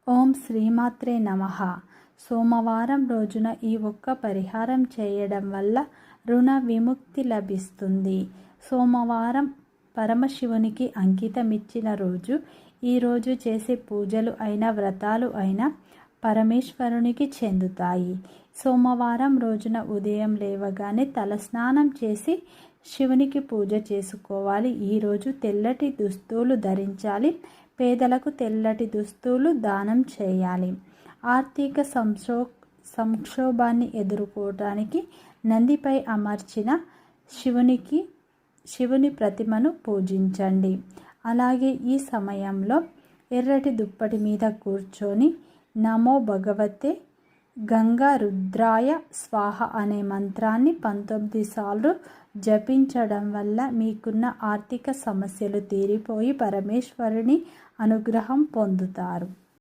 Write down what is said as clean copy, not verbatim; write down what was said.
ఓం శ్రీమాత్రే నమః. సోమవారం రోజున ఈ ఒక్క పరిహారం చేయడం వల్ల రుణ విముక్తి లభిస్తుంది. సోమవారం పరమశివునికి అంకితమిచ్చిన రోజు. ఈరోజు చేసే పూజలు అయినా వ్రతాలు అయినా పరమేశ్వరునికి చెందుతాయి. సోమవారం రోజున ఉదయం లేవగానే తలస్నానం చేసి శివునికి పూజ చేసుకోవాలి. ఈరోజు తెల్లటి దుస్తులు ధరించాలి. పేదలకు తెల్లటి దుస్తులు దానం చేయాలి. ఆర్థిక సంక్షోభాన్ని ఎదుర్కోవటానికి నందిపై అమర్చిన శివుని ప్రతిమను పూజించండి. అలాగే ఈ సమయంలో ఎర్రటి దుప్పటి మీద కూర్చొని నమో భగవతే గంగా రుద్రాయ స్వాహ అనే మంత్రాన్ని 19 సార్లు జపించడం వల్ల మీకున్న ఆర్థిక సమస్యలు తీరిపోయి పరమేశ్వరుని అనుగ్రహం పొందుతారు.